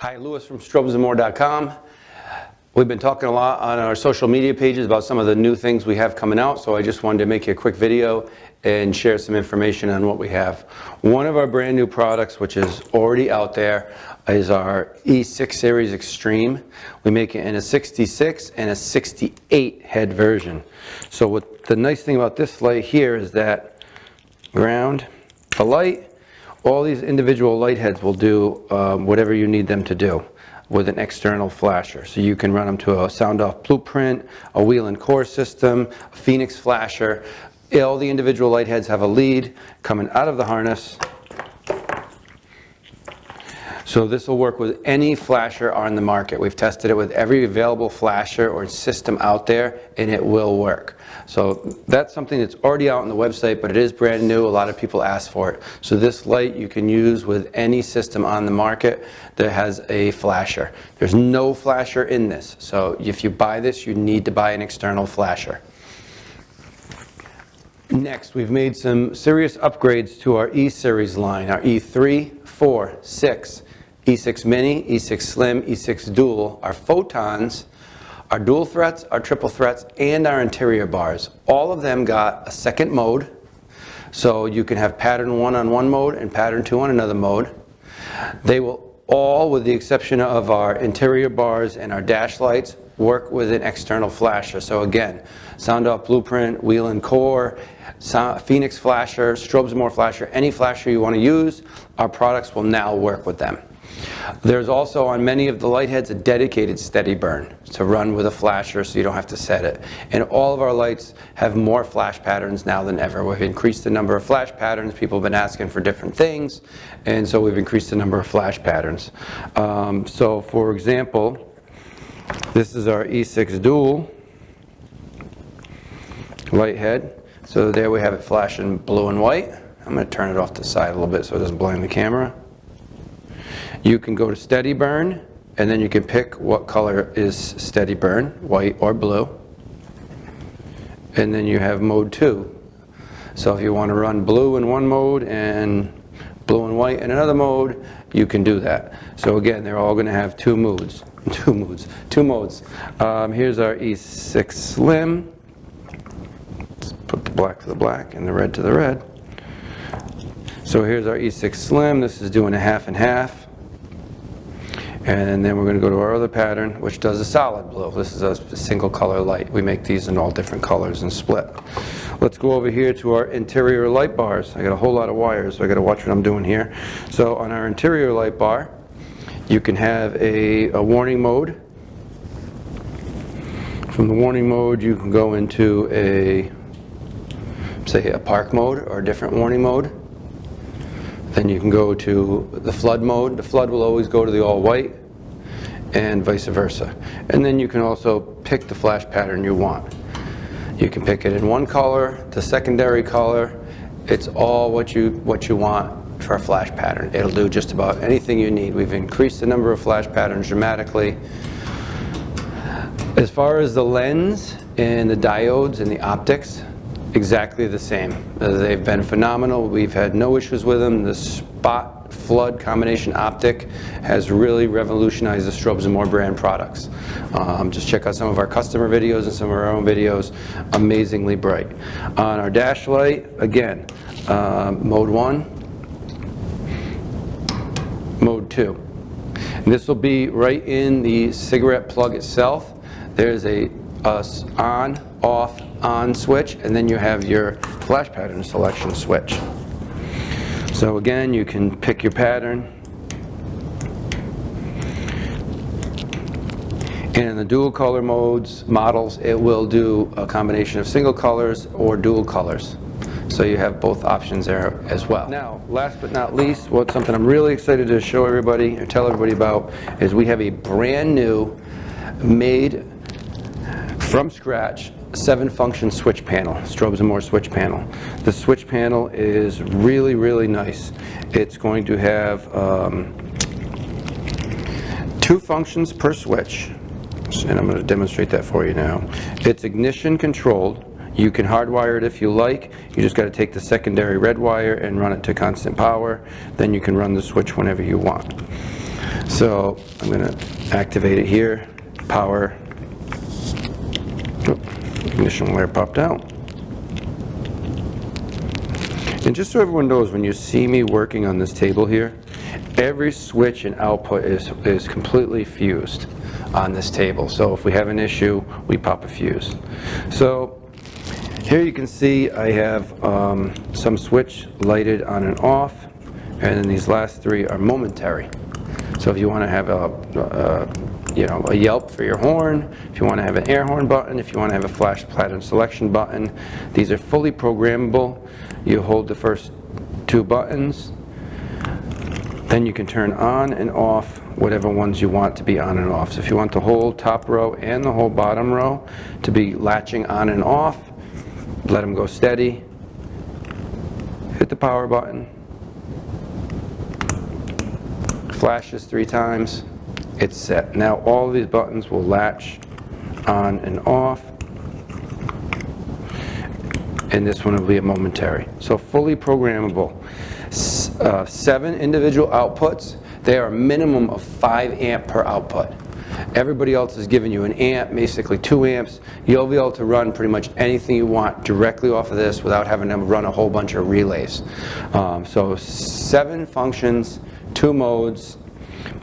Hi, Lewis from StrobesNmore.com. We've been talking a lot on our social media pages about some of the new things we have coming out, so I just wanted to make you a quick video and share some information on what we have. One of our brand new products, which is already out there, is our E6 Series Extreme. We make it in a 66 and a 68 head version. So what the nice thing about this light here is that ground a light, all these individual light heads will do whatever you need them to do with an external flasher. So you can run them to a sound off blueprint, a wheel and core system, a Phoenix flasher. All the individual light heads have a lead coming out of the harness. So this will work with any flasher on the market. We've tested it with every available flasher or system out there, and it will work. So that's something that's already out on the website, but it is brand new. A lot of people ask for it. So this light you can use with any system on the market that has a flasher. There's no flasher in this. So if you buy this, you need to buy an external flasher. Next, we've made some serious upgrades to our E-Series line, our E3, 4, 6, E6 Mini, E6 Slim, E6 Dual, our photons, our dual threats, our triple threats, and our interior bars. All of them got a second mode, so you can have pattern 1 on one mode and pattern 2 on another mode. They will all, with the exception of our interior bars and our dash lights, work with an external flasher. So again, sound off blueprint, wheel and core, Phoenix flasher, Strobes N More flasher, any flasher you want to use, our products will now work with them. There's also on many of the light heads a dedicated steady burn to run with a flasher so you don't have to set it. And all of our lights have more flash patterns now than ever. We've increased the number of flash patterns. People have been asking for different things, and so we've increased the number of flash patterns. So for example, this is our E6 Dual light head. So there we have it flashing blue and white. I'm going to turn it off to the side a little bit so it doesn't blind the camera. You can go to steady burn, and then you can pick what color is steady burn, white or blue. And then you have mode 2. So if you want to run blue in one mode and blue and white in another mode, you can do that. So again, they're all going to have two modes. Here's our E6 Slim. Let's put the black to the black and the red to the red. So here's our E6 Slim. This is doing a half and half. And then we're going to go to our other pattern, which does a solid blue. This is a single color light. We make these in all different colors and split. Let's go over here to our interior light bars. I got a whole lot of wires, so I got to watch what I'm doing here. So on our interior light bar, you can have a warning mode. From the warning mode, you can go into say a park mode or a different warning mode. Then you can go to the flood mode. The flood will always go to the all white, and vice versa. And then you can also pick the flash pattern you want. You can pick it in one color, the secondary color. It's all what you want for a flash pattern. It'll do just about anything you need. We've increased the number of flash patterns dramatically. As far as the lens and the diodes and the optics, exactly the same. They've been phenomenal. We've had no issues with them. The spot flood combination optic has really revolutionized the Strobes N More brand products. Just check out some of our customer videos and some of our own videos. Amazingly bright. On our dash light, again, mode 1, mode 2. And this will be right in the cigarette plug itself. There's a on, off, on switch, and then you have your flash pattern selection switch. So again, you can pick your pattern. And in the dual color models, it will do a combination of single colors or dual colors. So you have both options there as well. Now, last but not least, something I'm really excited to show everybody or tell everybody about is we have a brand new, made from scratch, 7-function switch panel, Strobes N More switch panel. The switch panel is really, really nice. It's going to have 2 functions per switch, and I'm going to demonstrate that for you now. It's ignition controlled. You can hardwire it if you like. You just got to take the secondary red wire and run it to constant power. Then you can run the switch whenever you want. So I'm going to activate it here. Power. Ignition wire popped out. And just so everyone knows, when you see me working on this table here, every switch and output is completely fused on this table. So if we have an issue, we pop a fuse. So here you can see I have some switch lighted on and off, and then these last three are momentary. So if you want to have a yelp for your horn, if you want to have an air horn button, if you want to have a flash pattern selection button, these are fully programmable. You hold the first two buttons, then you can turn on and off whatever ones you want to be on and off. So if you want the whole top row and the whole bottom row to be latching on and off, let them go steady, hit the power button, flashes 3 times, it's set. Now all of these buttons will latch on and off, and this one will be a momentary. So fully programmable. 7 individual outputs. They are a minimum of 5 amp per output. Everybody else is giving you an amp, basically 2 amps. You'll be able to run pretty much anything you want directly off of this without having to run a whole bunch of relays. So 7 functions, 2 modes,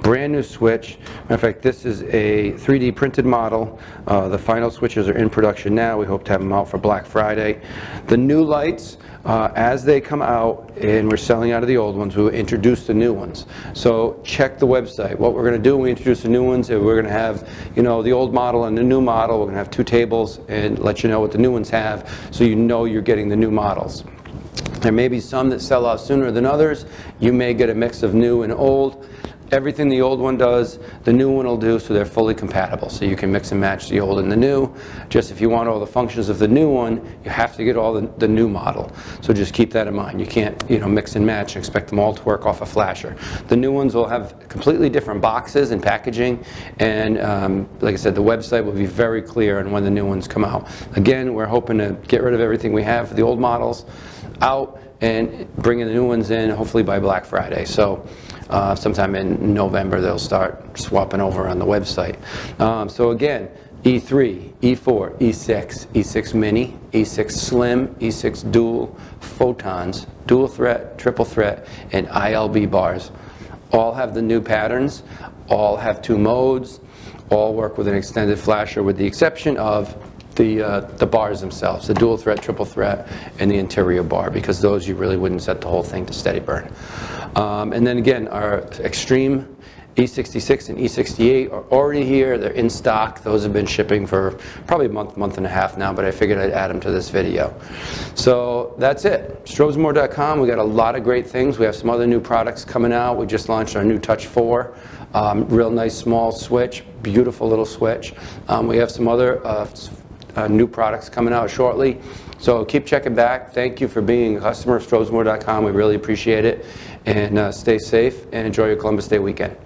brand new switch. Matter of fact, this is a 3D printed model. The final switches are in production now. We hope to have them out for Black Friday. The new lights, as they come out and we're selling out of the old ones, we will introduce the new ones. So check the website. What we're going to do when we introduce the new ones is we're going to have, the old model and the new model. We're going to have 2 tables and let you know what the new ones have, so you know you're getting the new models. There may be some that sell out sooner than others. You may get a mix of new and old. Everything the old one does, the new one will do, so they're fully compatible. So you can mix and match the old and the new. Just if you want all the functions of the new one, you have to get all the new model. So just keep that in mind. You can't, mix and match and expect them all to work off a flasher. The new ones will have completely different boxes and packaging, and like I said, the website will be very clear on when the new ones come out. Again, we're hoping to get rid of everything we have for the old models out and bringing the new ones in, hopefully by Black Friday. So sometime in November they'll start swapping over on the website. So again, E3, E4, E6, E6 Mini, E6 Slim, E6 Dual, Photons, Dual Threat, Triple Threat, and ILB bars. All have the new patterns, all have 2 modes, all work with an extended flasher with the exception of the bars themselves, the dual threat, triple threat, and the interior bar, because those you really wouldn't set the whole thing to steady burn. And then again, our Extreme E66 and E68 are already here. They're in stock. Those have been shipping for probably a month and a half now, but I figured I'd add them to this video. So that's it. Strobesmore.com. We got a lot of great things. We have some other new products coming out. We just launched our new Touch 4. Real nice small switch, beautiful little switch. We have some other new products coming out shortly. So keep checking back. Thank you for being a customer of Strobesmore.com. We really appreciate it. And stay safe and enjoy your Columbus Day weekend.